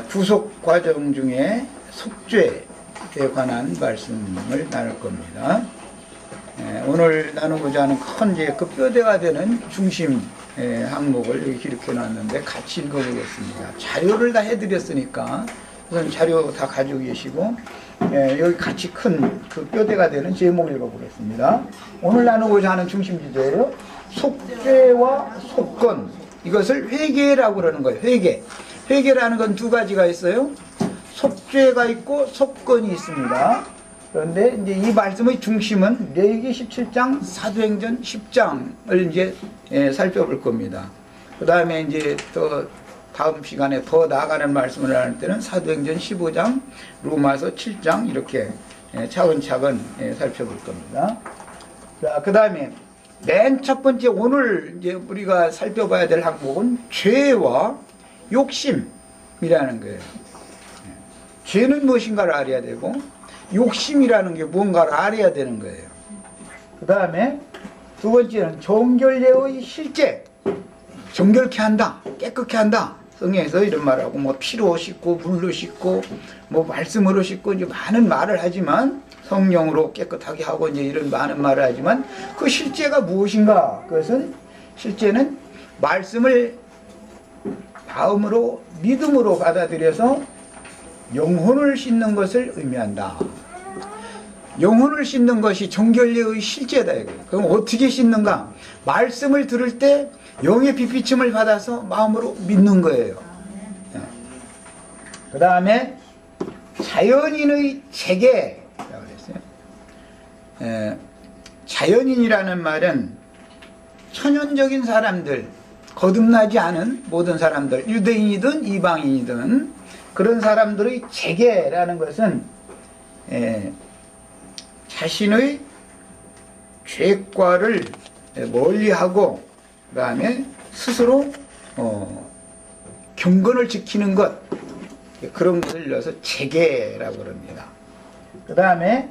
구속 과정 중에 속죄에 관한 말씀을 나눌 겁니다. 오늘 나누고자 하는 큰 그 뼈대가 되는 중심 항목을 여기 기록해 놨는데 같이 읽어보겠습니다. 자료를 다 해드렸으니까 우선 자료 다 가지고 계시고 여기 같이 큰 그 뼈대가 되는 제목을 읽어보겠습니다. 오늘 나누고자 하는 중심 주제예요. 속죄와 속건, 이것을 회개라고 그러는 거예요. 회개라는 건 두 가지가 있어요. 속죄가 있고 속건이 있습니다. 그런데 이제 이 말씀의 중심은 레위기 17장, 사도행전 10장을 이제 살펴볼 겁니다. 그 다음에 이제 또 다음 시간에 더 나아가는 말씀을 할 때는 사도행전 15장, 로마서 7장 이렇게 차근차근 살펴볼 겁니다. 자, 그 다음에 맨 첫 번째 오늘 이제 우리가 살펴봐야 될 항목은 죄와 욕심이라는 거예요. 죄는 무엇인가를 알아야 되고 욕심이라는 게 무언가를 알아야 되는 거예요. 그 다음에 두 번째는 정결례의 실제, 정결케 한다, 깨끗게 한다. 성경에서 이런 말하고 뭐 피로 씻고 물로 씻고 뭐 말씀으로 씻고 이제 많은 말을 하지만 성령으로 깨끗하게 하고 이제 이런 많은 말을 하지만 그 실제가 무엇인가? 그것은 실제는 말씀을 마음으로 믿음으로 받아들여서 영혼을 씻는 것을 의미한다. 영혼을 씻는 것이 정결례의 실제다. 그럼 어떻게 씻는가? 말씀을 들을 때 영의 빛비침을 받아서 마음으로 믿는 거예요. 그 다음에 자연인의 재계라고 그랬어요. 자연인이라는 말은 천연적인 사람들, 거듭나지 않은 모든 사람들, 유대인이든 이방인이든 그런 사람들의 재계라는 것은 자신의 죄과를 멀리하고 그 다음에 스스로 경건을 지키는 것, 그런 것을 일러서 재계라고 그럽니다. 그 다음에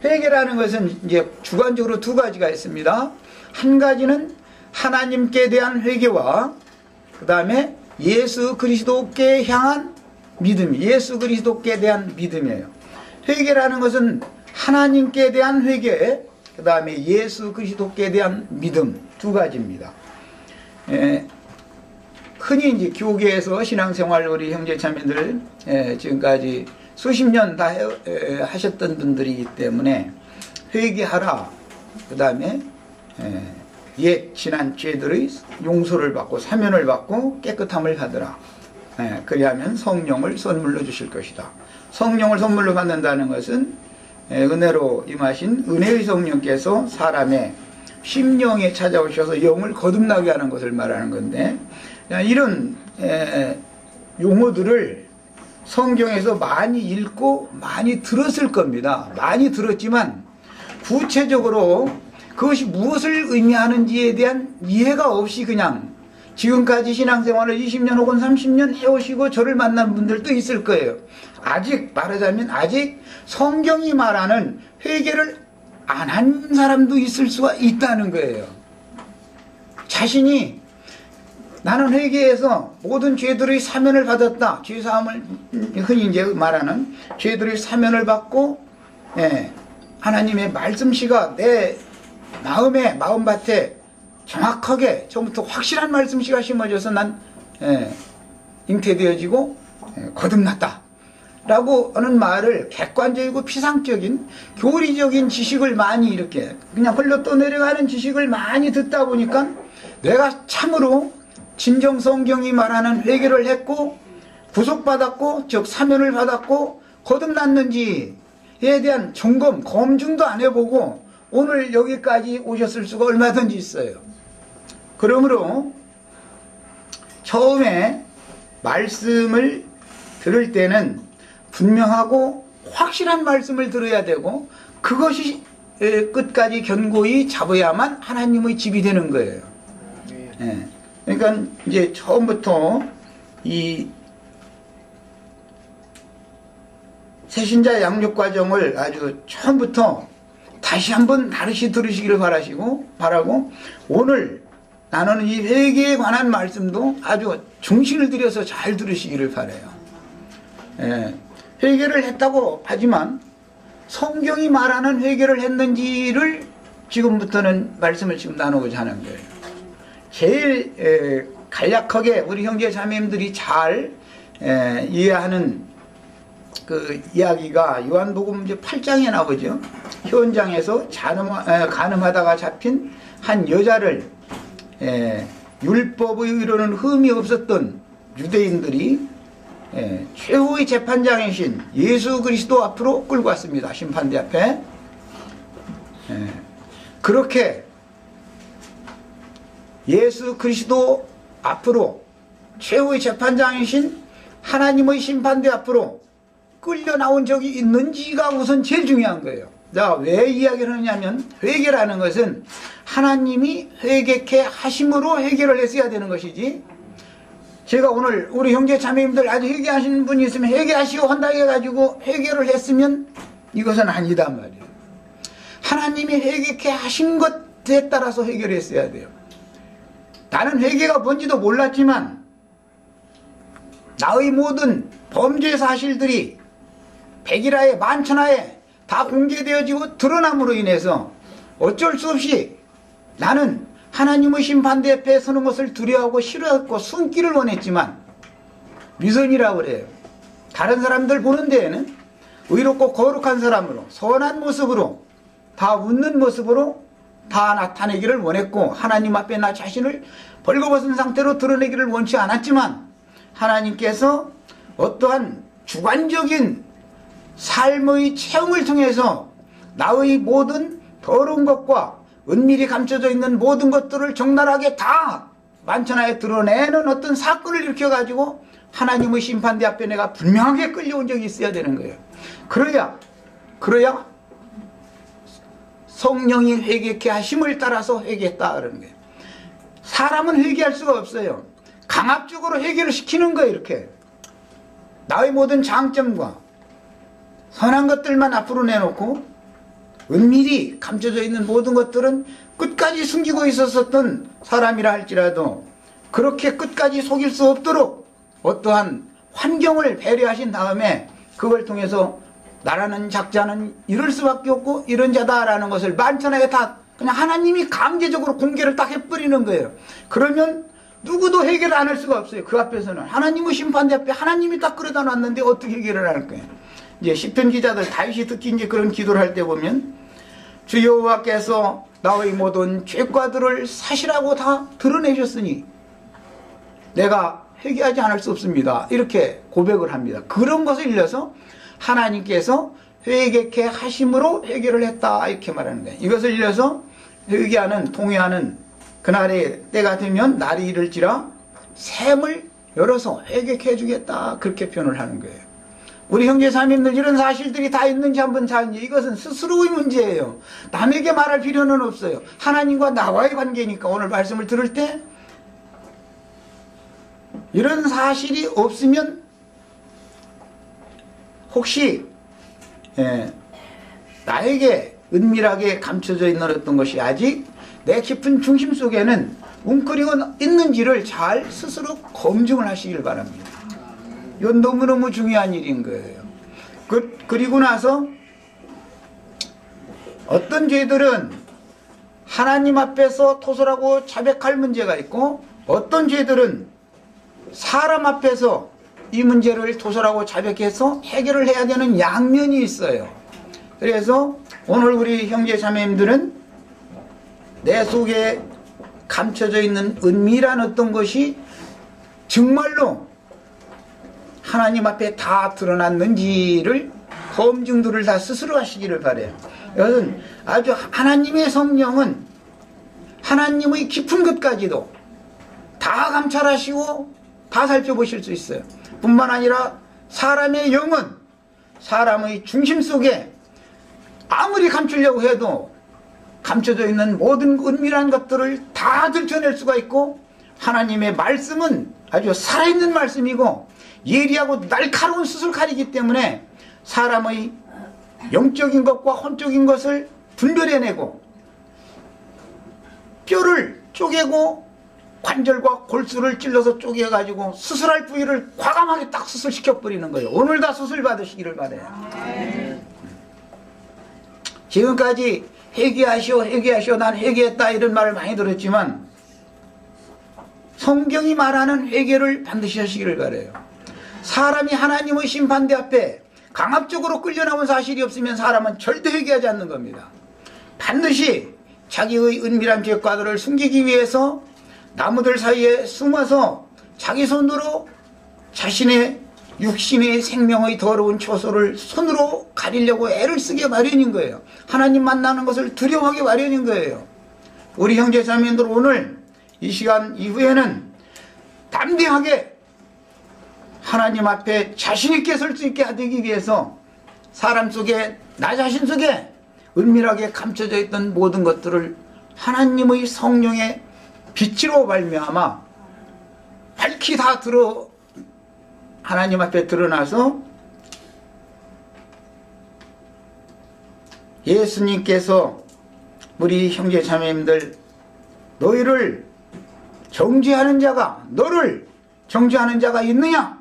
회개라는 것은 이제 주관적으로 두 가지가 있습니다. 한 가지는 하나님께 대한 회개와 그 다음에 예수 그리스도께 향한 믿음, 예수 그리스도께 대한 믿음이에요. 회개라는 것은 하나님께 대한 회개, 그 다음에 예수 그리스도께 대한 믿음, 두 가지입니다. 흔히 이제 교계에서 신앙생활 우리 형제자매들 지금까지 수십 년 다 하셨던 분들이기 때문에 회개하라, 그 다음에 옛 지난 죄들의 용서를 받고 사면을 받고 깨끗함을 받으라. 그리하면 성령을 선물로 주실 것이다. 성령을 선물로 받는다는 것은 은혜로 임하신 은혜의 성령께서 사람의 심령에 찾아오셔서 영을 거듭나게 하는 것을 말하는 건데, 이런 용어들을 성경에서 많이 읽고 많이 들었을 겁니다. 많이 들었지만 구체적으로 그것이 무엇을 의미하는지에 대한 이해가 없이 그냥 지금까지 신앙생활을 20년 혹은 30년 해오시고 저를 만난 분들도 있을 거예요. 아직 말하자면 아직 성경이 말하는 회개를 안 한 사람도 있을 수가 있다는 거예요. 자신이 나는 회개해서 모든 죄들의 사면을 받았다. 죄사함을 흔히 이제 말하는 죄들의 사면을 받고 하나님의 말씀씨가 내 마음에 마음밭에 정확하게 처음부터 확실한 말씀씨가 심어져서 난 잉태되어지고 거듭났다 라고 하는 말을 객관적이고 피상적인 교리적인 지식을 많이 이렇게 그냥 흘러 떠내려가는 지식을 많이 듣다 보니까 내가 참으로 진정 성경이 말하는 회개를 했고 구속받았고 즉 사면을 받았고 거듭났는지에 대한 점검 검증도 안 해보고 오늘 여기까지 오셨을 수가 얼마든지 있어요. 그러므로 처음에 말씀을 들을 때는 분명하고 확실한 말씀을 들어야 되고 그것이 끝까지 견고히 잡아야만 하나님의 집이 되는 거예요. 그러니까 이제 처음부터 이 새신자 양육 과정을 아주 처음부터 다시 한번 다시 들으시기를 바라고 오늘 나누는 이 회개에 관한 말씀도 아주 중심을 들여서 잘 들으시기를 바라요. 회개를 했다고 하지만 성경이 말하는 회개를 했는지를 지금부터는 말씀을 지금 나누고자 하는 거예요. 제일 간략하게 우리 형제 자매님들이 잘 이해하는 그 이야기가 요한복음 8장에 나오죠. 현장에서 간음하다가 잡힌 한 여자를 율법의 의로는 흠이 없었던 유대인들이 최후의 재판장이신 예수 그리스도 앞으로 끌고 왔습니다. 심판대 앞에. 그렇게 예수 그리스도 앞으로 최후의 재판장이신 하나님의 심판대 앞으로 끌려 나온 적이 있는지가 우선 제일 중요한 거예요. 자, 왜 이야기를 하냐면 회개라는 것은 하나님이 회개케 하심으로 회개를 했어야 되는 것이지, 제가 오늘 우리 형제 자매님들 아주 회개하시는 분이 있으면 회개하시고 한다 해가지고 회개를 했으면 이것은 아니다 말이에요. 하나님이 회개케 하신 것에 따라서 회개를 했어야 돼요. 나는 회개가 뭔지도 몰랐지만 나의 모든 범죄 사실들이 백일하에 만천하에 다 공개되어지고 드러남으로 인해서 어쩔 수 없이 나는 하나님의 심판대 앞에 서는 것을 두려워하고 싫어했고 숨기를 원했지만 미선이라고 그래요. 다른 사람들 보는 데에는 의롭고 거룩한 사람으로 선한 모습으로 다 웃는 모습으로 다 나타내기를 원했고 하나님 앞에 나 자신을 벌거벗은 상태로 드러내기를 원치 않았지만 하나님께서 어떠한 주관적인 삶의 체험을 통해서 나의 모든 더러운 것과 은밀히 감춰져 있는 모든 것들을 적나라하게 다 만천하에 드러내는 어떤 사건을 일으켜가지고 하나님의 심판대 앞에 내가 분명하게 끌려온 적이 있어야 되는 거예요. 그래야 성령이 회개케 하심을 따라서 회개했다 그러는 거예요. 사람은 회개할 수가 없어요. 강압적으로 회개를 시키는 거예요. 이렇게 나의 모든 장점과 선한 것들만 앞으로 내놓고 은밀히 감춰져 있는 모든 것들은 끝까지 숨기고 있었던 사람이라 할지라도 그렇게 끝까지 속일 수 없도록 어떠한 환경을 배려하신 다음에 그걸 통해서 나라는 작자는 이럴 수밖에 없고 이런 자다라는 것을 만천하에 다 그냥 하나님이 강제적으로 공개를 딱 해버리는 거예요. 그러면 누구도 해결을 안 할 수가 없어요. 그 앞에서는 하나님의 심판대 앞에 하나님이 딱 끌어다 놨는데 어떻게 해결을 할 거예요. 이제 시편 기자들 다윗이 특히 이제 그런 기도를 할 때 보면 주 여호와께서 나의 모든 죄과들을 사실하고 다 드러내셨으니 내가 회개하지 않을 수 없습니다. 이렇게 고백을 합니다. 그런 것을 일러서 하나님께서 회개케 하심으로 회개를 했다 이렇게 말하는 거예요. 이것을 일러서 회개하는 통회하는 그날의 때가 되면 날이 이를지라 샘을 열어서 회개케 해주겠다 그렇게 표현을 하는 거예요. 우리 형제 자매님들 이런 사실들이 다 있는지 한번 찾는지 이것은 스스로의 문제예요. 남에게 말할 필요는 없어요. 하나님과 나와의 관계니까 오늘 말씀을 들을 때 이런 사실이 없으면 혹시 나에게 은밀하게 감춰져 있는 어떤 것이 아직 내 깊은 중심 속에는 웅크리고 있는지를 잘 스스로 검증을 하시길 바랍니다. 이건 너무너무 중요한 일인 거예요. 그리고 나서 어떤 죄들은 하나님 앞에서 토설하고 자백할 문제가 있고 어떤 죄들은 사람 앞에서 이 문제를 토설하고 자백해서 해결을 해야 되는 양면이 있어요. 그래서 오늘 우리 형제 자매님들은 내 속에 감춰져 있는 은밀한 어떤 것이 정말로 하나님 앞에 다 드러났는지를 검증들을 다 스스로 하시기를 바래요. 이것은 아주 하나님의 성령은 하나님의 깊은 것까지도 다 감찰하시고 다 살펴보실 수 있어요. 뿐만 아니라 사람의 영은 사람의 중심 속에 아무리 감추려고 해도 감춰져 있는 모든 은밀한 것들을 다 들춰낼 수가 있고 하나님의 말씀은 아주 살아있는 말씀이고 예리하고 날카로운 수술칼이기 때문에 사람의 영적인 것과 혼적인 것을 분별해내고 뼈를 쪼개고 관절과 골수를 찔러서 쪼개가지고 수술할 부위를 과감하게 딱 수술시켜버리는 거예요. 오늘 다 수술 받으시기를 바라요. 지금까지 회개하시오 회개하시오 난 회개했다 이런 말을 많이 들었지만 성경이 말하는 회개를 반드시 하시기를 바라요. 사람이 하나님의 심판대 앞에 강압적으로 끌려나온 사실이 없으면 사람은 절대 회개하지 않는 겁니다. 반드시 자기의 은밀한 죄과들을 숨기기 위해서 나무들 사이에 숨어서 자기 손으로 자신의 육신의 생명의 더러운 처소를 손으로 가리려고 애를 쓰게 마련인 거예요. 하나님 만나는 것을 두려워하게 마련인 거예요. 우리 형제자매들 오늘 이 시간 이후에는 담대하게 하나님 앞에 자신있게 설 수 있게 하기 위해서 사람 속에 나 자신 속에 은밀하게 감춰져 있던 모든 것들을 하나님의 성령의 빛으로 말미암아 밝히 다 하나님 앞에 드러나서 예수님께서 우리 형제 자매님들 너희를 정죄하는 자가 너를 정죄하는 자가 있느냐?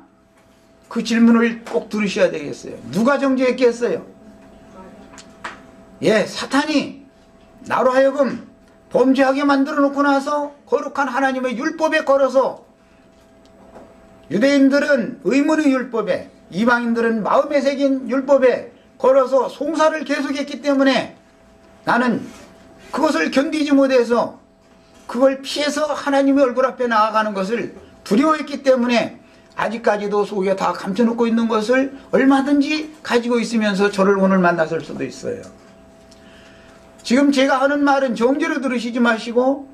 그 질문을 꼭 들으셔야 되겠어요. 누가 정죄했겠어요? 예, 사탄이 나로 하여금 범죄하게 만들어 놓고 나서 거룩한 하나님의 율법에 걸어서 유대인들은 의문의 율법에 이방인들은 마음에 새긴 율법에 걸어서 송사를 계속했기 때문에 나는 그것을 견디지 못해서 그걸 피해서 하나님의 얼굴 앞에 나아가는 것을 두려워했기 때문에 아직까지도 속에 다 감춰놓고 있는 것을 얼마든지 가지고 있으면서 저를 오늘 만났을 수도 있어요. 지금 제가 하는 말은 정죄로 들으시지 마시고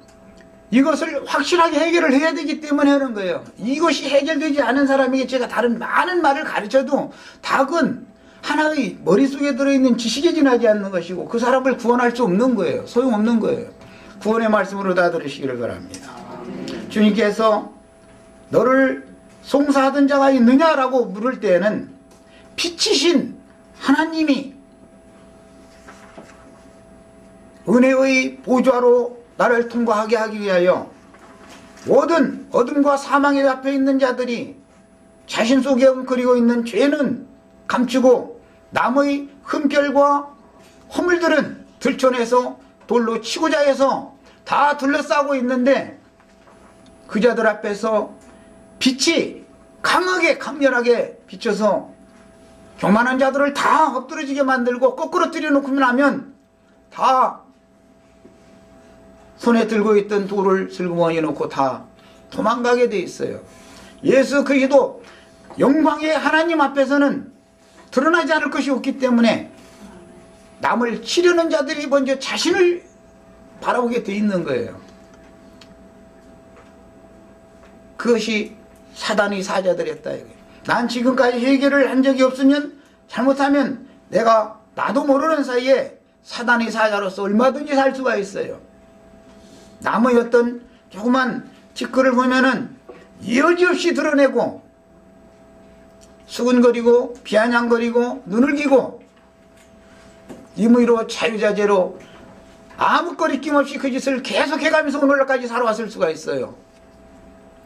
이것을 확실하게 해결을 해야 되기 때문에 하는 거예요. 이것이 해결되지 않은 사람에게 제가 다른 많은 말을 가르쳐도 닭은 하나의 머릿속에 들어있는 지식에 지나지 않는 것이고 그 사람을 구원할 수 없는 거예요. 소용없는 거예요. 구원의 말씀으로 다 들으시기를 바랍니다. 주님께서 너를 송사하던 자가 있느냐라고 물을 때에는 빛이신 하나님이 은혜의 보좌로 나를 통과하게 하기 위하여 모든 어둠과 사망에 잡혀 있는 자들이 자신 속에 웅크리고 있는 죄는 감추고 남의 흠결과 허물들은 들춰내서 돌로 치고자 해서 다 둘러싸고 있는데 그 자들 앞에서 빛이 강하게 강렬하게 비쳐서 교만한 자들을 다 엎드러지게 만들고 거꾸로 들여놓고 나면 다 손에 들고 있던 돌을 슬그머니 놓고 다 도망가게 돼 있어요. 예수 그리스도 영광의 하나님 앞에서는 드러나지 않을 것이 없기 때문에 남을 치려는 자들이 먼저 자신을 바라보게 돼 있는 거예요. 그것이 사단의 사자들이었다. 난 지금까지 해결을 한 적이 없으면 잘못하면 내가 나도 모르는 사이에 사단의 사자로서 얼마든지 살 수가 있어요. 남의 어떤 조그만 짓거리를 보면은 여지없이 드러내고 수근거리고 비아냥거리고 눈을 기고 임의로 자유자재로 아무 거리낌 없이 그 짓을 계속해가면서 오늘날까지 살아왔을 수가 있어요.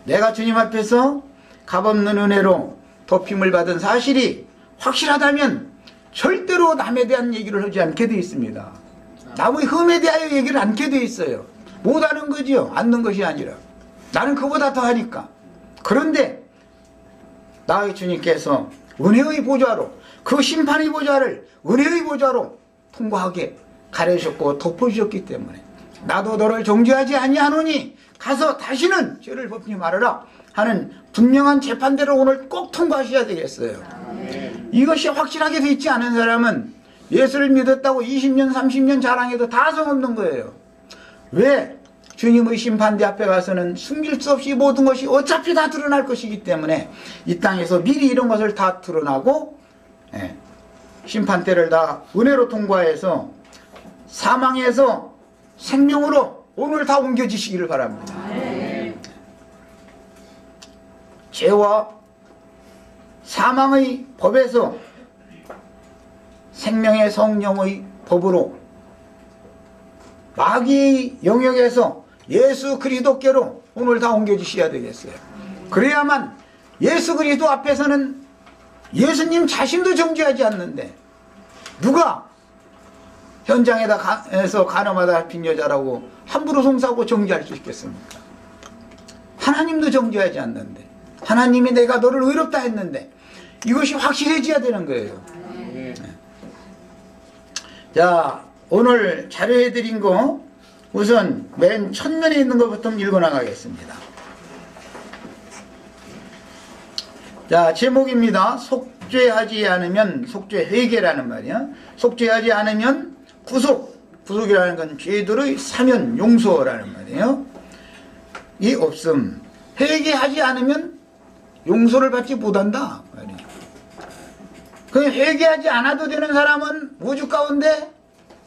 내가 주님 앞에서 값없는 은혜로 덮임을 받은 사실이 확실하다면 절대로 남에 대한 얘기를 하지 않게 되어 있습니다. 남의 흠에 대하여 얘기를 않게 되어 있어요. 못하는 거지요. 않는 것이 아니라 나는 그보다 더하니까. 그런데 나의 주님께서 은혜의 보좌로 그 심판의 보좌를 은혜의 보좌로 통과하게 가르셨고 덮어주셨기 때문에 나도 너를 정죄하지 아니하노니 가서 다시는 죄를 범치 말아라 하는 분명한 재판대로 오늘 꼭 통과하셔야 되겠어요. 이것이 확실하게 돼 있지 않은 사람은 예수를 믿었다고 20년 30년 자랑해도 다 소용없는 거예요. 왜? 주님의 심판대 앞에 가서는 숨길 수 없이 모든 것이 어차피 다 드러날 것이기 때문에 이 땅에서 미리 이런 것을 다 드러나고 심판대를 다 은혜로 통과해서 사망에서 생명으로 오늘 다 옮겨지시기를 바랍니다. 죄와 사망의 법에서 생명의 성령의 법으로 마귀 영역에서 예수 그리스도께로 오늘 다 옮겨주셔야 되겠어요. 그래야만 예수 그리스도 앞에서는 예수님 자신도 정죄하지 않는데 누가 현장에서 간음하다 잡힌 여자라고 함부로 송사하고 정죄할 수 있겠습니까? 하나님도 정죄하지 않는데, 하나님이 내가 너를 의롭다 했는데 이것이 확실해져야 되는 거예요. 네. 자, 오늘 자료해드린 거 우선 맨 첫면에 있는 것부터 읽어나가겠습니다. 자, 제목입니다. 속죄하지 않으면, 속죄 회개라는 말이야. 속죄하지 않으면 구속이라는 건 죄들의 사면 용서라는 말이에요. 이 없음. 회개하지 않으면 용서를 받지 못한다 말이에요. 그 회개하지 않아도 되는 사람은 우주 가운데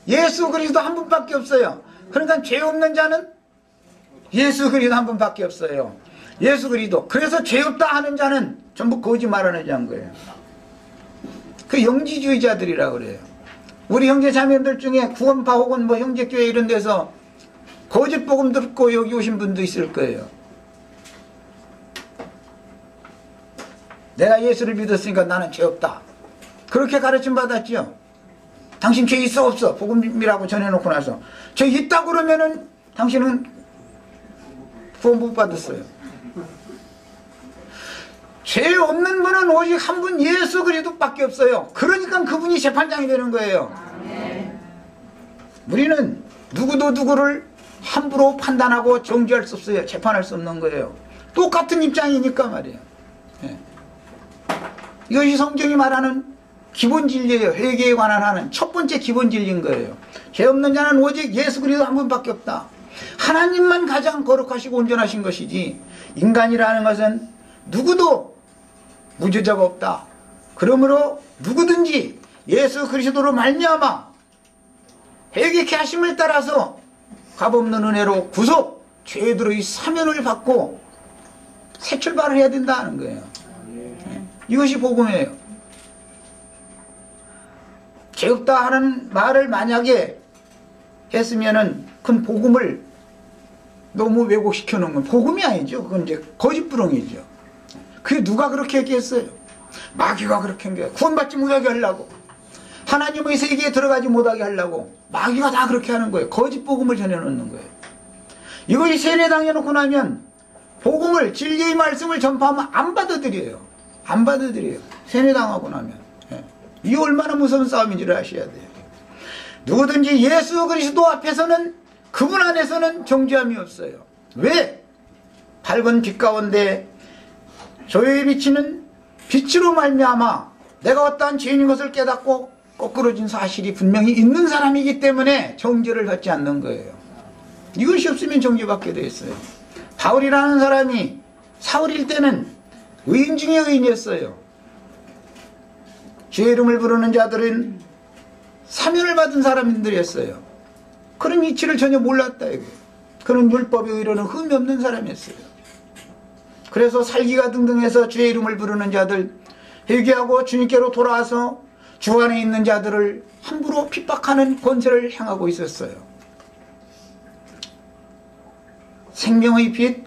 예수 그리스도 한 분밖에 없어요. 그러니까 죄 없는 자는 예수 그리스도 한 분밖에 없어요. 예수 그리스도. 그래서 죄 없다 하는 자는 전부 거짓말하는 자인 거예요. 그 영지주의자들이라고 그래요. 우리 형제 자매들 중에 구원파 혹은 뭐 형제교회 이런 데서 거짓 복음 듣고 여기 오신 분도 있을 거예요. 내가 예수를 믿었으니까 나는 죄 없다. 그렇게 가르침 받았죠. 당신 죄 있어 없어? 복음이라고 전해놓고 나서 죄 있다 그러면은 당신은 구원 못 받았어요. 죄 없는 분은 오직 한 분 예수 그리스도밖에 없어요. 그러니까 그분이 재판장이 되는 거예요. 우리는 누구도 누구를 함부로 판단하고 정죄할 수 없어요. 재판할 수 없는 거예요. 똑같은 입장이니까 말이에요. 예. 이것이 성경이 말하는 기본 진리예요. 회개에 관한 하는 첫 번째 기본 진리인 거예요. 죄 없는 자는 오직 예수 그리스도 한 분밖에 없다. 하나님만 가장 거룩하시고 온전하신 것이지 인간이라는 것은 누구도 무죄자가 없다. 그러므로 누구든지 예수 그리스도로 말미암아 회개케 하심을 따라서 값없는 은혜로 구속, 죄들의 사면을 받고 새 출발을 해야 된다는 거예요. 이것이 복음이에요. 죄 없다 하는 말을 만약에 했으면은 큰 복음을 너무 왜곡시켜 놓은 건 복음이 아니죠. 그건 이제 거짓부렁이죠. 그게 누가 그렇게 얘기했어요? 마귀가 그렇게 한 거예요. 구원받지 못하게 하려고, 하나님의 세계에 들어가지 못하게 하려고 마귀가 다 그렇게 하는 거예요. 거짓 복음을 전해놓는 거예요. 이것이 세례당해놓고 나면 복음을, 진리의 말씀을 전파하면 안 받아들여요. 안 받아들여요. 세례당하고 나면. 예. 이 얼마나 무서운 싸움인지를 아셔야 돼요. 누구든지 예수 그리스도 앞에서는, 그분 안에서는 정죄함이 없어요. 왜? 밝은 빛 가운데 조용히 비치는 빛으로 말미암아 내가 어떠한 죄인인 것을 깨닫고 거꾸러진 사실이 분명히 있는 사람이기 때문에 정죄를 받지 않는 거예요. 이것이 없으면 정죄받게 돼 있어요. 바울이라는 사람이 사울일 때는 의인 중에 의인이었어요. 주의 이름을 부르는 자들은 사면을 받은 사람들이었어요. 그런 이치를 전혀 몰랐다 이거예요. 그는 율법에 의로는 흠이 없는 사람이었어요. 그래서 살기가 등등해서 주의 이름을 부르는 자들, 회개하고 주님께로 돌아와서 주 안에 있는 자들을 함부로 핍박하는 권세를 향하고 있었어요. 생명의 빛,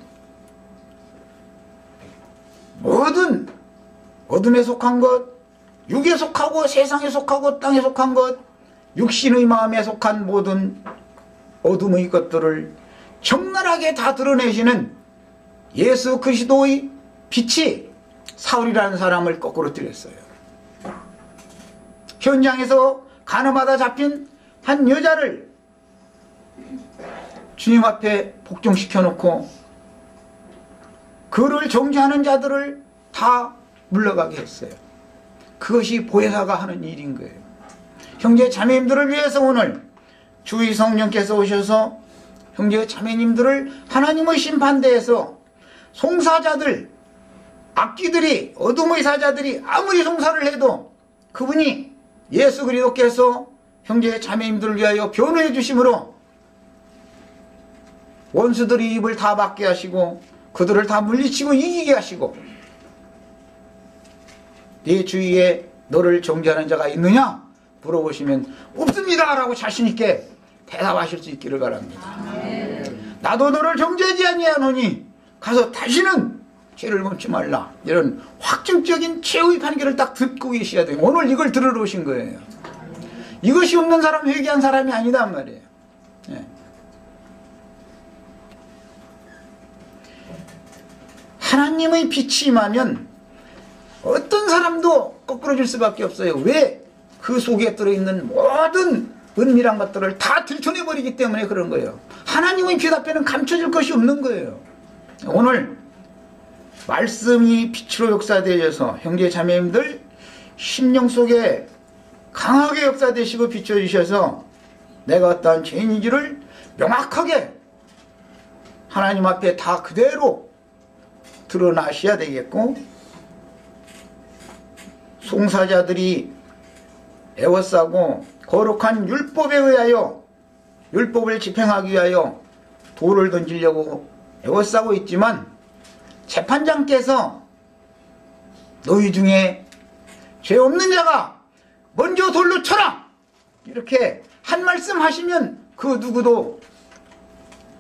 모든 어둠에 속한 것, 육에 속하고 세상에 속하고 땅에 속한 것, 육신의 마음에 속한 모든 어둠의 것들을 적나라하게 다 드러내시는 예수 그리스도의 빛이 사울이라는 사람을 거꾸로 때렸어요. 현장에서 간음하다 잡힌 한 여자를 주님 앞에 복종시켜 놓고 그를 정죄하는 자들을 다 물러가게 했어요. 그것이 보혜사가 하는 일인 거예요. 형제 자매님들을 위해서 오늘 주의 성령께서 오셔서 형제 자매님들을 하나님의 심판대에서 송사자들, 악귀들이, 어둠의 사자들이 아무리 송사를 해도 그분이 예수 그리스도께서 형제 자매님들을 위하여 변호해 주심으로 원수들의 입을 다 막게 하시고 그들을 다 물리치고 이기게 하시고, 네 주위에 너를 정죄하는 자가 있느냐? 물어보시면 없습니다 라고 자신 있게 대답하실 수 있기를 바랍니다. 나도 너를 정죄하지 아니하노니 가서 다시는 죄를 범치 말라. 이런 확정적인 최후의 판결을 딱 듣고 계셔야 돼요. 오늘 이걸 들으러 오신 거예요. 이것이 없는 사람, 회개한 사람이 아니단 말이에요. 예. 하나님의 빛이 임하면 어떤 사람도 거꾸러질 수밖에 없어요. 왜? 그 속에 들어있는 모든 은밀한 것들을 다 들춰내버리기 때문에 그런 거예요. 하나님의 빛 앞에는 감춰질 것이 없는 거예요. 오늘 말씀이 빛으로 역사되어서 형제 자매님들 심령 속에 강하게 역사되시고 비춰주셔서 내가 어떠한 죄인인지를 명확하게 하나님 앞에 다 그대로 드러나셔야 되겠고, 송사자들이 애워싸고 거룩한 율법에 의하여 율법을 집행하기 위하여 돌을 던지려고 애워싸고 있지만 재판장께서 너희 중에 죄 없는 자가 먼저 돌로 쳐라! 이렇게 한 말씀 하시면 그 누구도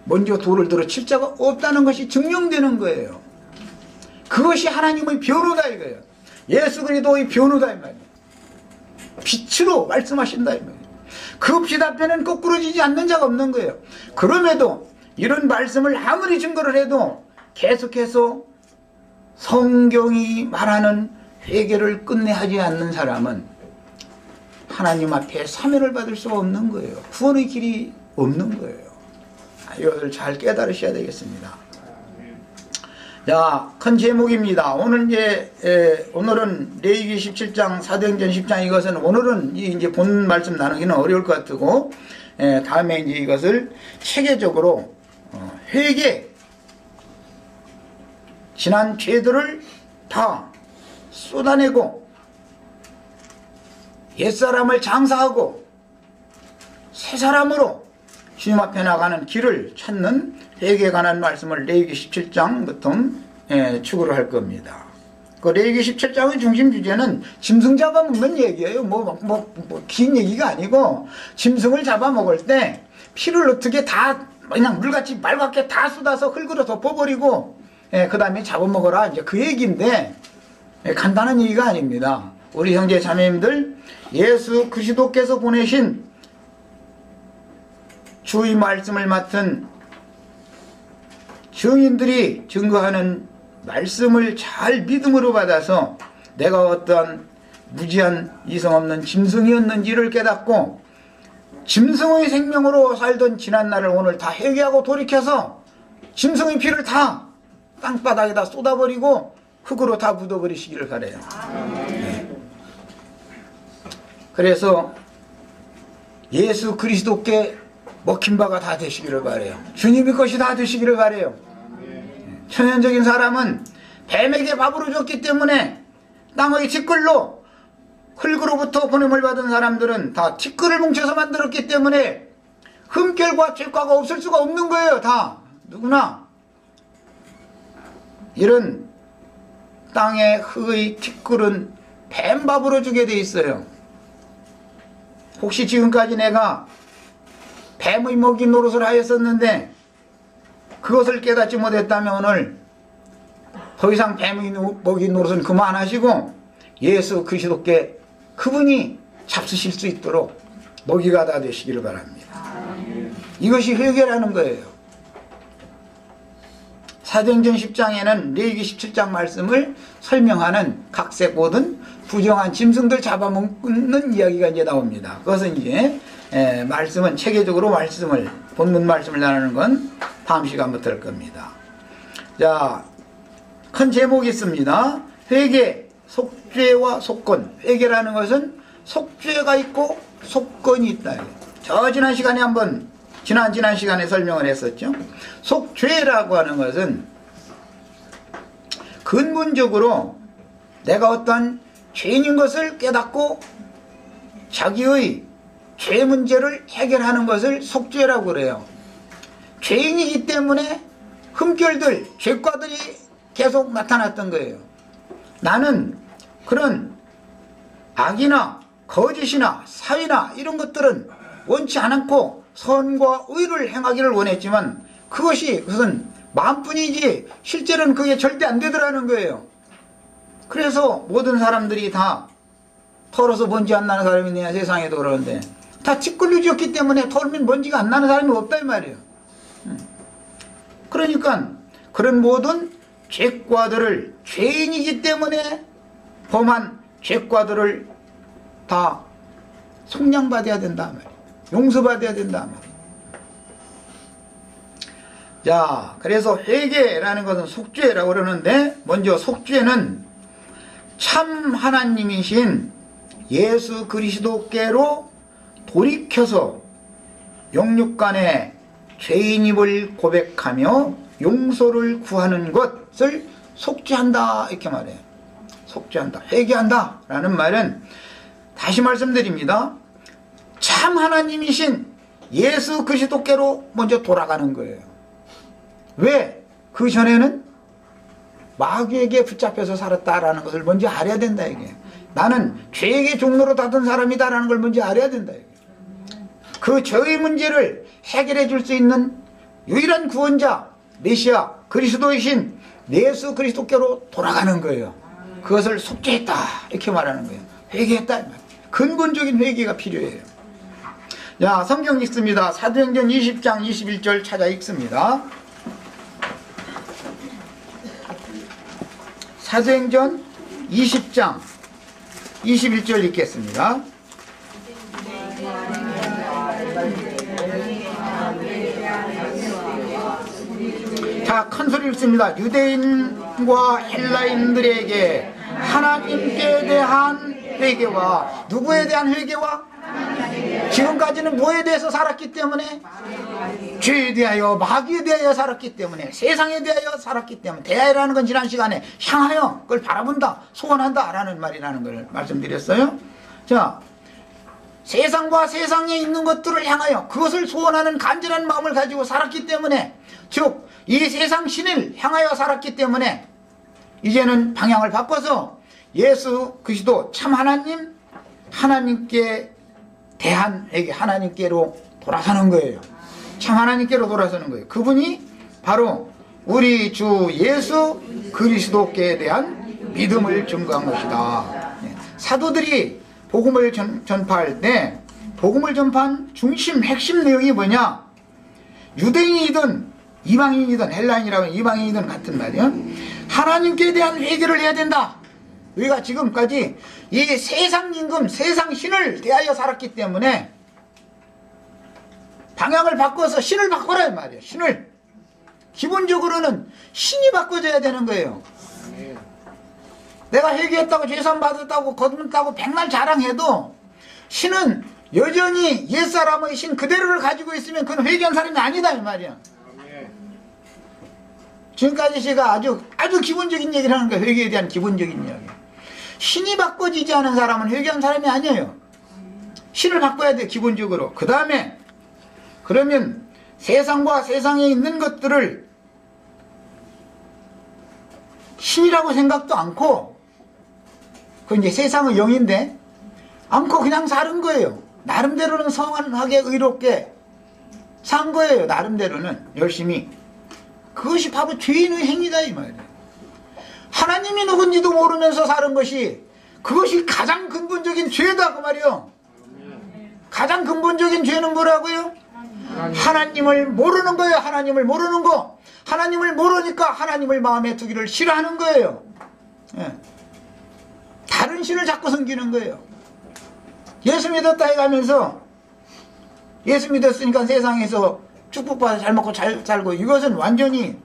먼저 돌을 들어 칠 자가 없다는 것이 증명되는 거예요. 그것이 하나님의 변호다 이거예요. 예수 그리스도의 변호다 이 말이에요. 빛으로 말씀하신다 이 말이에요. 그 빛 앞에는 거꾸로지지 않는 자가 없는 거예요. 그럼에도 이런 말씀을 아무리 증거를 해도 계속해서 성경이 말하는 회개를 끝내 하지 않는 사람은 하나님 앞에 사면을 받을 수가 없는 거예요. 구원의 길이 없는 거예요. 이것을 잘 깨달으셔야 되겠습니다. 자, 큰 제목입니다. 오늘은 레위기 17장, 사도행전 10장 이것은 오늘은 이제 본 말씀 나누기는 어려울 것 같고, 다음에 이제 이것을 체계적으로 회개, 지난 죄들을 다 쏟아내고 옛사람을 장사하고 새 사람으로 주님 앞에 나가는 길을 찾는 회개에 관한 말씀을 레위기 17장부터 추구를 할 겁니다. 그 레위기 17장의 중심 주제는 짐승 잡아먹는 얘기예요. 긴 얘기가 아니고, 짐승을 잡아먹을 때 피를 어떻게 다 그냥 물같이 맑게 다 쏟아서 흙으로 덮어버리고 그 다음에 잡아먹어라, 이제 그 얘기인데, 간단한 얘기가 아닙니다. 우리 형제 자매님들, 예수 그리스도께서 보내신 주의 말씀을 맡은 증인들이 증거하는 말씀을 잘 믿음으로 받아서 내가 어떠한 무지한 이성 없는 짐승이었는지를 깨닫고 짐승의 생명으로 살던 지난 날을 오늘 다 회개하고 돌이켜서 짐승의 피를 다 땅바닥에다 쏟아버리고 흙으로 다 묻어버리시기를 바라요. 그래서 예수 그리스도께 먹힌 바가 다 되시기를 바라요. 주님의 것이 다 되시기를 바라요. 천연적인 사람은 뱀에게 밥으로 줬기 때문에 땅의 티끌로, 흙으로부터 보냄을 받은 사람들은 다 티끌을 뭉쳐서 만들었기 때문에 흠결과 죄과가 없을 수가 없는 거예요. 다 누구나 이런 땅의 흙의 티끌은 뱀밥으로 주게 돼 있어요. 혹시 지금까지 내가 뱀의 먹이 노릇을 하였었는데 그것을 깨닫지 못했다면 오늘 더 이상 뱀의 먹이 노릇은 그만하시고 예수 그리스도께 그분이 잡수실 수 있도록 먹이가 다 되시기를 바랍니다. 이것이 회개라는 거예요. 사도행전 10장에는 레위기 17장 말씀을 설명하는 각색 모든 부정한 짐승들 잡아먹는 이야기가 이제 나옵니다. 그것은 이제 말씀은 체계적으로 본문 말씀을 나누는 건 다음 시간부터 할 겁니다. 자, 큰 제목이 있습니다. 회개, 속죄와 속건. 회개라는 것은 속죄가 있고 속건이 있다. 저 지난 시간에 지난 시간에 설명을 했었죠. 속죄라고 하는 것은 근본적으로 내가 어떤 죄인인 것을 깨닫고 자기의 죄 문제를 해결하는 것을 속죄라고 그래요. 죄인이기 때문에 흠결들, 죄과들이 계속 나타났던 거예요. 나는 그런 악이나 거짓이나 사위나 이런 것들은 원치 않고 선과 의를 행하기를 원했지만 그것은 마음뿐이지 실제로는 그게 절대 안 되더라는 거예요. 그래서 모든 사람들이 다 털어서 먼지 안 나는 사람이 있느냐 세상에도 그러는데 다 티끌로 지었기 때문에 털면 먼지가 안 나는 사람이 없다 이 말이에요. 그러니까 그런 모든 죄과들을 죄인이기 때문에 범한 죄과들을 다 속량받아야 된다 말이에요. 용서받아야 된다 말이에요. 자, 그래서 회개라는 것은 속죄라고 그러는데 먼저 속죄는 참 하나님이신 예수 그리스도께로 돌이켜서 영육간의 죄인임을 고백하며 용서를 구하는 것을 속죄한다 이렇게 말해요. 속죄한다, 회개한다 라는 말은 다시 말씀드립니다. 참 하나님이신 예수 그리스도께로 먼저 돌아가는 거예요. 왜? 그 전에는 마귀에게 붙잡혀서 살았다라는 것을 먼저 알아야 된다 이게. 나는 죄에게 종로로 닫은 사람이다라는 걸 먼저 알아야 된다 이게. 그 죄의 문제를 해결해 줄 수 있는 유일한 구원자 메시아 그리스도이신 예수 그리스도께로 돌아가는 거예요. 그것을 속죄했다 이렇게 말하는 거예요. 회개했다. 근본적인 회개가 필요해요. 자, 성경 읽습니다. 사도행전 20장 21절 찾아 읽습니다. 사도행전 20장 21절 읽겠습니다. 자, 큰 소리 읽습니다. 유대인과 헬라인들에게 하나님께 대한 회개와 누구에 대한 회개와 지금까지는 뭐에 대해서 살았기 때문에 죄에 대하여 마귀에 대하여 살았기 때문에 세상에 대하여 살았기 때문에 대하여라는 건 지난 시간에 향하여 그걸 바라본다 소원한다 라는 말이라는 걸 말씀드렸어요. 자, 세상과 세상에 있는 것들을 향하여 그것을 소원하는 간절한 마음을 가지고 살았기 때문에 즉 이 세상 신을 향하여 살았기 때문에 이제는 방향을 바꿔서 예수 그리스도 참 하나님께 대한 회개 하나님께로 돌아서는 거예요. 참 하나님께로 돌아서는 거예요. 그분이 바로 우리 주 예수 그리스도께 대한 믿음을 증거한 것이다. 사도들이 복음을 전파할 때 복음을 전파한 중심 핵심 내용이 뭐냐? 유대인이든 이방인이든 헬라인이라면 이방인이든 같은 말이야. 하나님께 대한 회개를 해야 된다. 우리가 지금까지 이 세상 임금, 세상 신을 대하여 살았기 때문에 방향을 바꿔서 신을 바꿔라 이 말이에요. 신을. 기본적으로는 신이 바꿔줘야 되는 거예요. 내가 회개했다고 죄산 받았다고 거듭났다고 백날 자랑해도 신은 여전히 옛사람의 신 그대로를 가지고 있으면 그건 회개한 사람이 아니다 이 말이야. 지금까지 제가 아주 기본적인 얘기를 하는 거예요. 회개에 대한 기본적인 이야기. 신이 바꿔지지 않은 사람은 회개한 사람이 아니에요. 신을 바꿔야 돼 기본적으로. 그 다음에 그러면 세상과 세상에 있는 것들을 신이라고 생각도 않고 그 이제 세상의 영인데 않고 그냥 사는 거예요. 나름대로는 성안하게 의롭게 산 거예요. 나름대로는 열심히. 그것이 바로 죄인의 행위다 이 말이에요. 하나님이 누군지도 모르면서 사는 것이 그것이 가장 근본적인 죄다 그 말이에요. 가장 근본적인 죄는 뭐라고요? 하나님을 모르는 거예요. 하나님을 모르는 거. 하나님을 모르니까 하나님을 마음에 두기를 싫어하는 거예요. 다른 신을 자꾸 섬기는 거예요. 예수 믿었다 해가면서 예수 믿었으니까 세상에서 축복받아 잘 먹고 잘 살고 이것은 완전히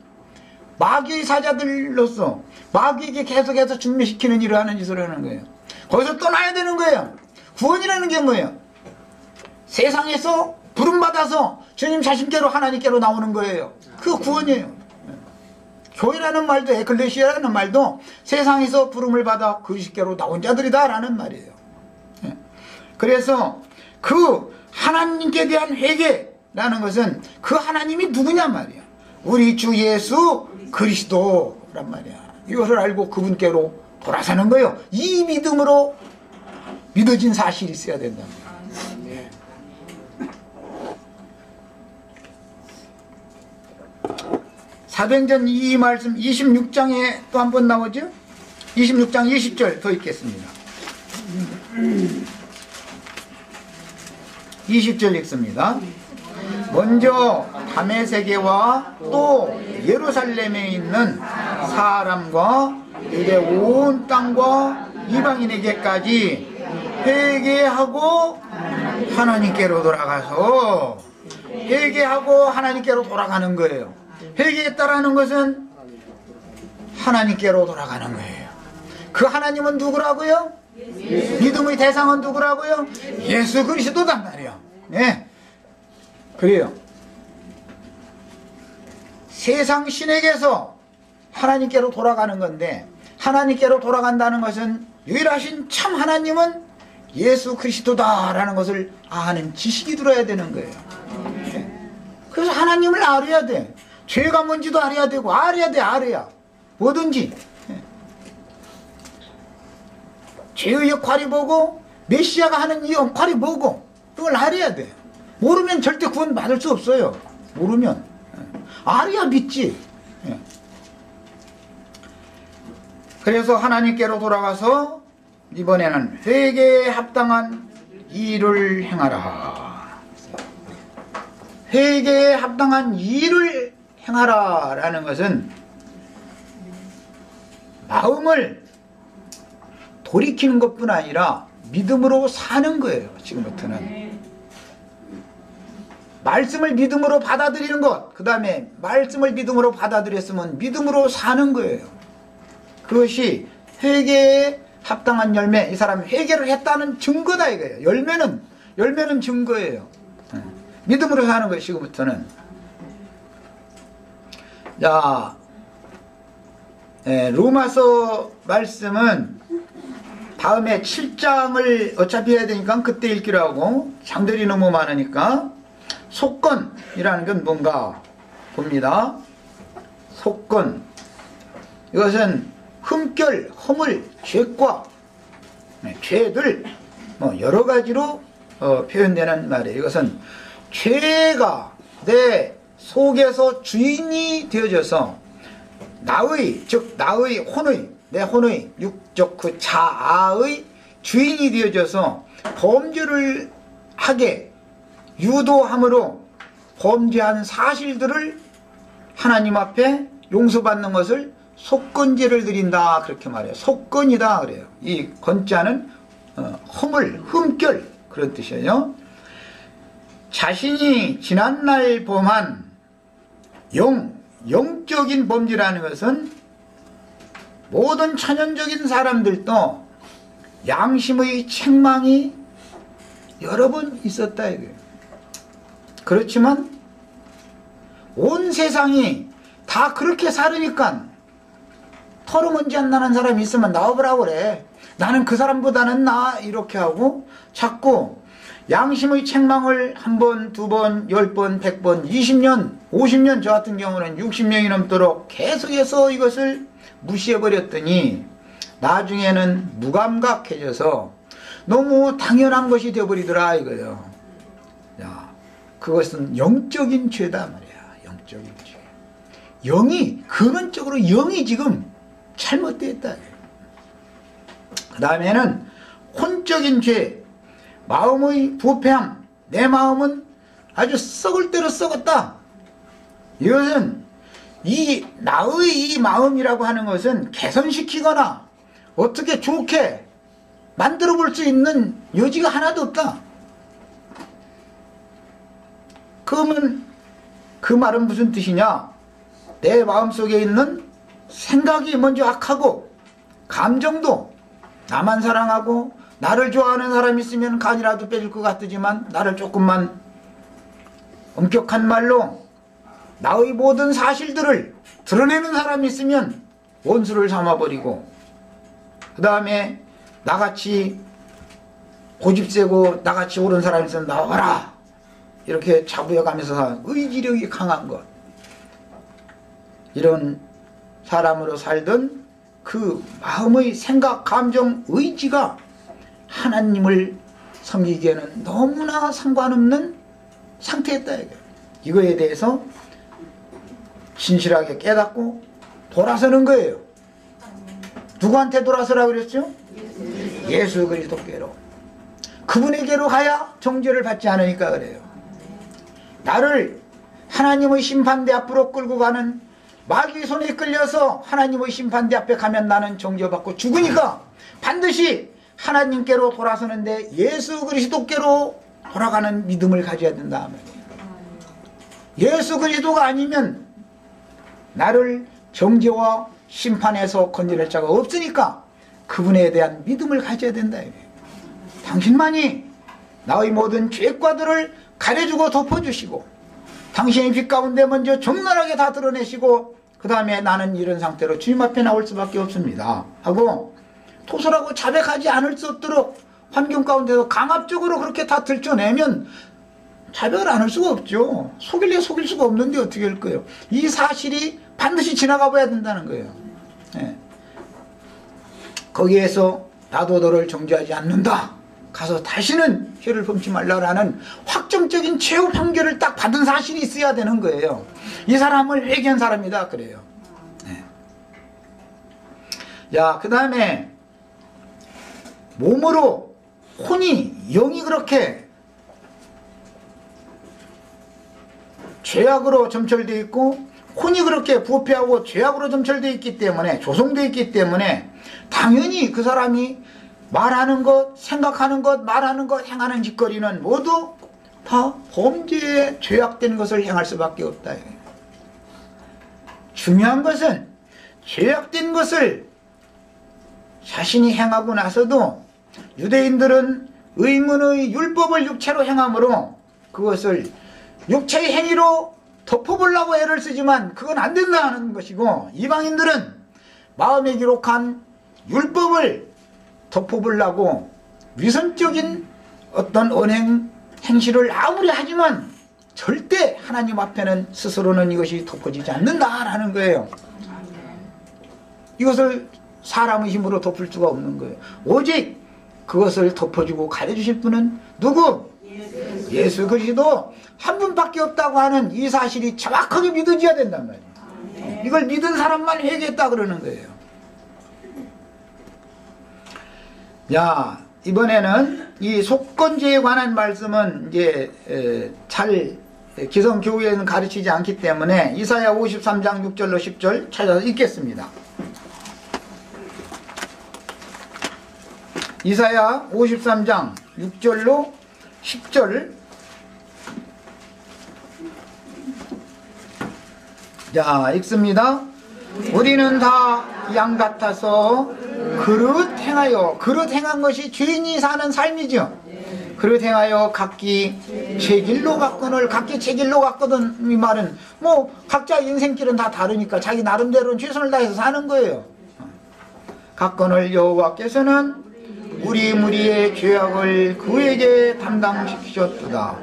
마귀의 사자들로서 마귀에게 계속해서 중매시키는 일을 하는 짓을 하는 거예요. 거기서 떠나야 되는 거예요. 구원이라는 게 뭐예요? 세상에서 부름받아서 주님 자신께로 하나님께로 나오는 거예요. 그거 구원이에요. 교회라는 말도 에클레시아라는 말도 세상에서 부름을 받아 그리스도께로 나온 자들이다 라는 말이에요. 그래서 그 하나님께 대한 회개라는 것은 그 하나님이 누구냐 말이야. 우리 주 예수 그리스도란 말이야. 이것을 알고 그분께로 돌아서는 거예요. 이 믿음으로 믿어진 사실이 있어야 된다. 사도행전 이 말씀 26장에 또 한 번 나오죠. 26장 20절 더 읽겠습니다. 20절 읽습니다. 먼저 다메섹에와 또 예루살렘에 있는 사람과 유대 온 땅과 이방인에게까지 회개하고 하나님께로 돌아가서 회개하고 하나님께로 돌아가는 거예요. 회개했다라는 것은 하나님께로 돌아가는 거예요. 그 하나님은 누구라고요? 믿음의 대상은 누구라고요? 예수 그리스도단 말이에요. 네. 그래요. 세상 신에게서 하나님께로 돌아가는 건데, 하나님께로 돌아간다는 것은 유일하신 참 하나님은 예수 그리스도다라는 것을 아는 지식이 들어야 되는 거예요. 네. 그래서 하나님을 알아야 돼. 죄가 뭔지도 알아야 되고, 알아야 돼. 알아야 뭐든지. 네. 죄의 역할이 뭐고 메시아가 하는 이 역할이 뭐고 그걸 알아야 돼. 모르면 절대 구원 받을 수 없어요. 모르면. 알아야 믿지. 그래서 하나님께로 돌아가서 이번에는 회개에 합당한 일을 행하라. 회개에 합당한 일을 행하라 라는 것은 마음을 돌이키는 것뿐 아니라 믿음으로 사는 거예요. 지금부터는 말씀을 믿음으로 받아들이는 것, 그 다음에 말씀을 믿음으로 받아들였으면 믿음으로 사는 거예요. 그것이 회개에 합당한 열매. 이 사람이 회개를 했다는 증거다 이거예요. 열매는 증거예요. 믿음으로 사는 거예요. 지금부터는. 자, 로마서 말씀은 다음에 7장을 어차피 해야 되니까 그때 읽기로 하고 장들이 너무 많으니까 속건이라는 건 뭔가 봅니다. 속건, 이것은 흠결, 허물, 죄과 죄들 여러 가지로 표현되는 말이에요. 이것은 죄가 내 속에서 주인이 되어져서 나의, 즉 나의 혼의, 내 혼의 육적 그 자아의 주인이 되어져서 범죄를 하게 유도함으로 범죄한 사실들을 하나님 앞에 용서받는 것을 속건제를 드린다 그렇게 말해요. 속건이다 그래요. 이 건자는 허물, 흠결 그런 뜻이에요. 자신이 지난날 범한 영적인 범죄라는 것은 모든 천연적인 사람들도 양심의 책망이 여러 번 있었다 이거예요. 그렇지만 온 세상이 다 그렇게 살으니까 털어먼지 안 나는 사람이 있으면 나와보라고 그래. 나는 그 사람보다는 나 이렇게 하고 자꾸 양심의 책망을 한 번, 두 번, 10번, 100번, 20년, 50년, 저 같은 경우는 60년이 넘도록 계속해서 이것을 무시해버렸더니 나중에는 무감각해져서 너무 당연한 것이 되어버리더라 이거예요. 야, 그것은 영적인 죄다 말이야. 영적인 죄. 영이, 근원적으로 영이 지금 잘못되어 있다. 그 다음에는 혼적인 죄, 마음의 부패함. 내 마음은 아주 썩을 대로 썩었다. 이것은 나의 이 마음이라고 하는 것은 개선시키거나 어떻게 좋게 만들어 볼 수 있는 여지가 하나도 없다. 그러면 그 말은 무슨 뜻이냐? 내 마음속에 있는 생각이 먼저 악하고 감정도 나만 사랑하고 나를 좋아하는 사람이 있으면 간이라도 빼줄 것 같지만 나를 조금만 엄격한 말로 나의 모든 사실들을 드러내는 사람이 있으면 원수를 삼아버리고 그 다음에 나같이 고집세고 나같이 옳은 사람이 있으면 나와라 이렇게 자부해가면서 의지력이 강한 것, 이런 사람으로 살던 그 마음의 생각, 감정, 의지가 하나님을 섬기기에는 너무나 상관없는 상태였다. 이거에 대해서 진실하게 깨닫고 돌아서는 거예요. 누구한테 돌아서라고 그랬죠? 예수 그리스도께로. 그분에게로 가야 정죄를 받지 않으니까 그래요. 나를 하나님의 심판대 앞으로 끌고 가는 마귀의 손에 끌려서 하나님의 심판대 앞에 가면 나는 정죄받고 죽으니까 반드시 하나님께로 돌아서는데 예수 그리스도께로 돌아가는 믿음을 가져야 된다 말이에요. 예수 그리스도가 아니면 나를 정죄와 심판에서 건져낼 자가 없으니까 그분에 대한 믿음을 가져야 된다. 당신만이 나의 모든 죄과들을 가려주고 덮어주시고 당신의 빛 가운데 먼저 적나라하게 다 드러내시고 그 다음에 나는 이런 상태로 주님 앞에 나올 수밖에 없습니다 하고 토설하고 자백하지 않을 수 없도록 환경 가운데서 강압적으로 그렇게 다 들춰내면 자백을 안 할 수가 없죠. 속일래 속일 수가 없는데 어떻게 할 거예요. 이 사실이 반드시 지나가 봐야 된다는 거예요. 예. 거기에서 나도 너를 정죄하지 않는다. 가서 다시는 죄를 범치 말라라는 확정적인 최후 판결을 딱 받은 사실이 있어야 되는 거예요. 이 사람을 회개한 사람이다 그래요. 예. 자, 그 다음에 몸으로 혼이 영이 그렇게 죄악으로 점철되어 있고 혼이 그렇게 부패하고 죄악으로 점철되어 있기 때문에 조성되어 있기 때문에 당연히 그 사람이 말하는 것, 생각하는 것, 말하는 것, 행하는 짓거리는 모두 다 범죄에 죄악된 것을 행할 수밖에 없다. 중요한 것은 죄악된 것을 자신이 행하고 나서도 유대인들은 의문의 율법을 육체로 행함으로 그것을 육체의 행위로 덮어보려고 애를 쓰지만 그건 안 된다는 것이고 이방인들은 마음에 기록한 율법을 덮어보려고 위선적인 어떤 언행 행실을 아무리 하지만 절대 하나님 앞에는 스스로는 이것이 덮어지지 않는다라는 거예요. 이것을 사람의 힘으로 덮을 수가 없는 거예요. 오직 그것을 덮어주고 가려주실 분은 누구? 예수 그리스도 한 분밖에 없다고 하는 이 사실이 정확하게 믿어져야 된단 말이에요. 이걸 믿은 사람만 회개했다 그러는 거예요. 자, 이번에는 이 속건죄에 관한 말씀은 이제 잘 기성교회에는 가르치지 않기 때문에 이사야 53장 6절로 10절 찾아서 읽겠습니다. 이사야 53장 6절로 10절. 자, 읽습니다. 우리는 다 양 같아서 그릇 행하여, 그릇 행한 것이 죄인이 사는 삶이죠. 그릇 행하여 각기 제 길로 갔거늘, 각기 제 길로 갔거든. 이 말은 뭐 각자 인생길은 다 다르니까 자기 나름대로는 최선을 다해서 사는 거예요. 갔거늘 여호와께서는 우리 무리의 죄악을 그에게 담당시키셨도다.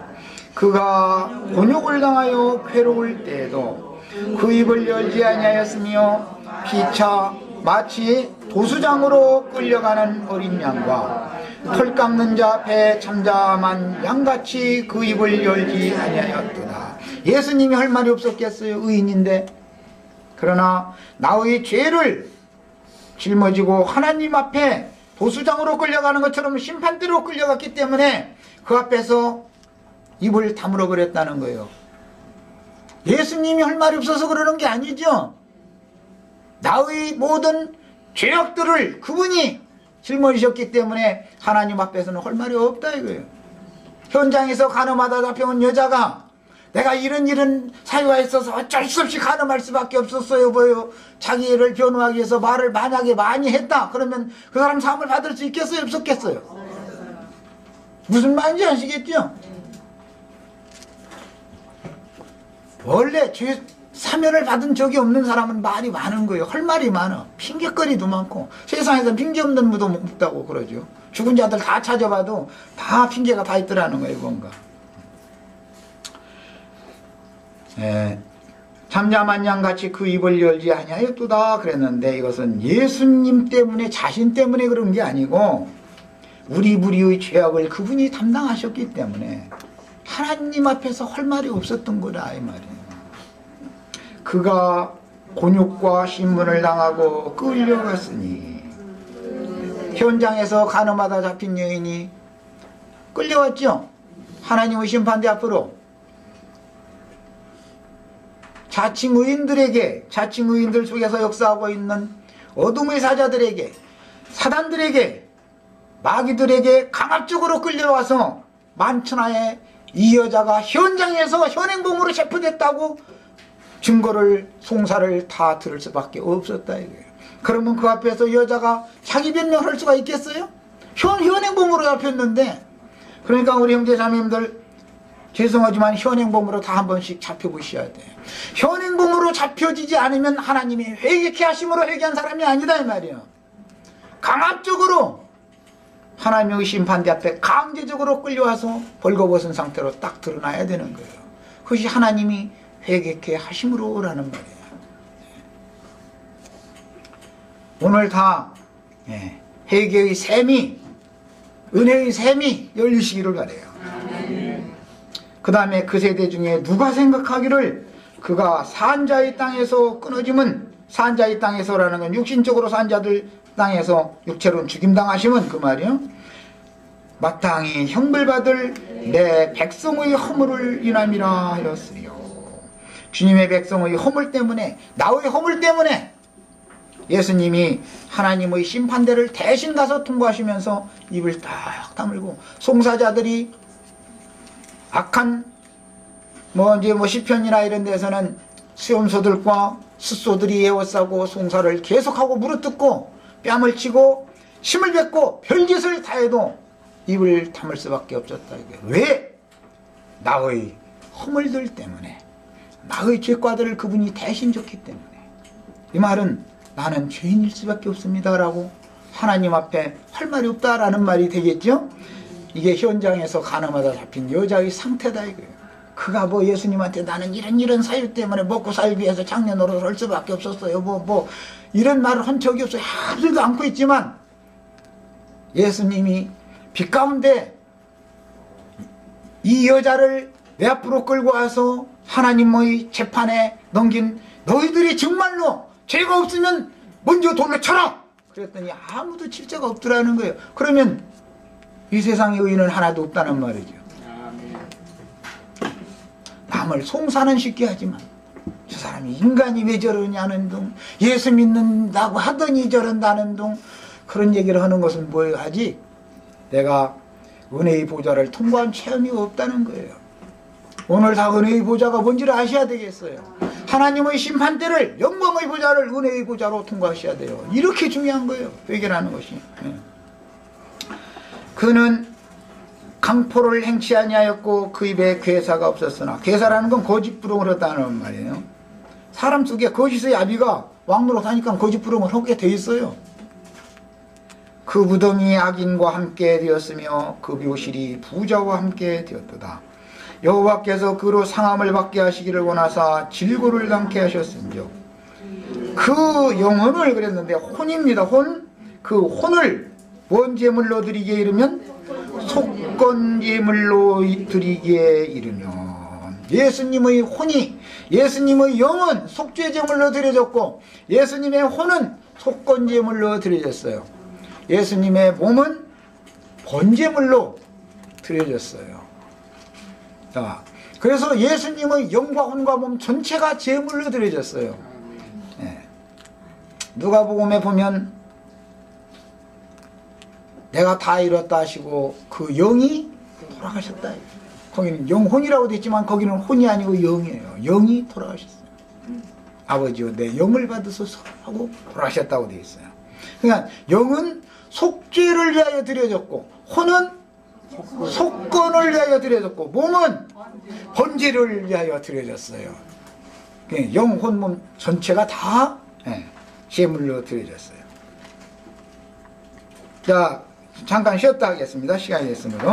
그가 곤욕을 당하여 괴로울 때에도 그 입을 열지 아니하였으며 피차 마치 도수장으로 끌려가는 어린 양과 털 깎는 자 배 잠잠한 양같이 그 입을 열지 아니하였도다. 예수님이 할 말이 없었겠어요? 의인인데. 그러나 나의 죄를 짊어지고 하나님 앞에 도수장으로 끌려가는 것처럼 심판대로 끌려갔기 때문에 그 앞에서 입을 다물어 버렸다는 거예요. 예수님이 할 말이 없어서 그러는 게 아니죠. 나의 모든 죄악들을 그분이 짊어지셨기 때문에 하나님 앞에서는 할 말이 없다 이거예요. 현장에서 간음하다 잡혀온 여자가 내가 이런 사유가 있어서 어쩔 수 없이 간음할 수밖에 없었어요. 뭐요? 자기를 변호하기 위해서 말을 만약에 많이 했다. 그러면 그 사람 사함을 받을 수 있겠어요? 없었겠어요? 무슨 말인지 아시겠죠? 원래 죄 사면을 받은 적이 없는 사람은 말이 많은 거예요. 할 말이 많아. 핑계거리도 많고. 세상에서 핑계 없는 무도 없다고 그러죠. 죽은 자들 다 찾아봐도 다 핑계가 다 있더라는 거예요. 뭔가. 잠잠한 양같이 그 입을 열지 아니하였도다 그랬는데 이것은 예수님 때문에 자신 때문에 그런 게 아니고 우리 무리의 죄악을 그분이 담당하셨기 때문에 하나님 앞에서 할 말이 없었던 거다 이 말이에요. 그가 곤욕과 신문을 당하고 끌려갔으니. 현장에서 간음하다 잡힌 여인이 끌려왔죠. 하나님의 심판대 앞으로. 자칭 의인들에게, 자칭 의인들 속에서 역사하고 있는 어둠의 사자들에게, 사단들에게, 마귀들에게 강압적으로 끌려와서 만천하에 이 여자가 현장에서 현행범으로 체포됐다고 증거를, 송사를 다 들을 수밖에 없었다 이거예요. 그러면 그 앞에서 여자가 자기 변명할 수가 있겠어요? 현행범으로 잡혔는데. 그러니까 우리 형제 자매님들, 죄송하지만 현행범으로 다 한 번씩 잡혀보셔야 돼요. 현행범으로 잡혀지지 않으면 하나님이 회개케 하심으로 회개한 사람이 아니다 이 말이에요. 강압적으로 하나님의 심판대 앞에 강제적으로 끌려와서 벌거벗은 상태로 딱 드러나야 되는 거예요. 그것이 하나님이 회개케 하심으로 라는 말이에요. 오늘 다 회개의 샘이, 은혜의 샘이 열리시기를 바라요. 그 다음에 그 세대 중에 누가 생각하기를 그가 산자의 땅에서 끊어짐은, 산자의 땅에서라는 건 육신적으로 산자들 땅에서 육체로는 죽임당하시면 그 말이요, 마땅히 형벌받을 내 백성의 허물을 인함이라 하였으리요. 주님의 백성의 허물 때문에, 나의 허물 때문에 예수님이 하나님의 심판대를 대신 가서 통과하시면서 입을 딱 다물고, 송사자들이 악한 시편이나 이런 데서는 수염소들과 숫소들이 에워싸고 송사를 계속하고 무릎뜯고 뺨을 치고 침을 뱉고 별짓을 다해도 입을 다물 수밖에 없었다. 왜? 나의 허물들 때문에, 나의 죄과들을 그분이 대신 졌기 때문에. 이 말은 나는 죄인일 수밖에 없습니다 라고 하나님 앞에 할 말이 없다라는 말이 되겠죠. 이게 현장에서 간음하다 잡힌 여자의 상태다 이거예요. 그가 예수님한테 나는 이런 사유 때문에 먹고 살기 위해서 장례 노릇을 할 수밖에 없었어요. 이런 말을 한 적이 없어요. 하지도 않고 있지만 예수님이 빛 가운데 이 여자를 내 앞으로 끌고 와서 하나님의 재판에 넘긴, 너희들이 정말로 죄가 없으면 먼저 돌로 쳐라! 그랬더니 아무도 칠 자가 없더라는 거예요. 그러면 이 세상에 의인은 하나도 없다는 말이죠. 남을 송사는 쉽게 하지만 저 사람이 인간이 왜 저러냐는 둥, 예수 믿는다고 하더니 저런다는 둥, 그런 얘기를 하는 것은 뭘 하지? 내가 은혜의 보좌를 통과한 체험이 없다는 거예요. 오늘 다 은혜의 보좌가 뭔지를 아셔야 되겠어요. 하나님의 심판대를, 영광의 보좌를 은혜의 보좌로 통과하셔야 돼요. 이렇게 중요한 거예요, 회개라는 것이. 그는 강포를 행치 아니하였고 그 입에 괴사가 없었으나, 괴사라는 건 거짓부름을 했다는 말이에요. 사람 속에 거짓의 아비가 왕노릇하니까 거짓부름을 하게 돼 있어요. 그 무덤이 악인과 함께 되었으며 그 묘실이 부자와 함께 되었도다. 여호와께서 그로 상함을 받게 하시기를 원하사 질고를 당케 하셨은즉 그 영혼을, 그랬는데 혼입니다. 혼. 그 혼을 뭔 제물로 드리게 이르면 속건 제물로 드리게 이르면, 예수님의 혼이, 예수님의 영은 속죄 제물로 드려졌고 예수님의 혼은 속건 제물로 드려졌어요. 예수님의 몸은 번제물로 드려졌어요. 자, 그래서 예수님의 영과 혼과 몸 전체가 제물로 드려졌어요. 누가복음에 보면 내가 다 이뤘다 하시고 그 영이 돌아가셨다. 거기는 영혼이라고 되어 있지만 거기는 혼이 아니고 영이에요. 영이 돌아가셨어요. 아버지여 내 영을 받으소서 하고 돌아가셨다고 되어 있어요. 그러니까 영은 속죄를 위하여 드려졌고 혼은 속건을 위하여 드려졌고 몸은 번제를 위하여 드려졌어요. 영, 혼, 몸 전체가 다 제물로 드려졌어요. 자, 잠깐 쉬었다 하겠습니다. 시간이 됐으므로.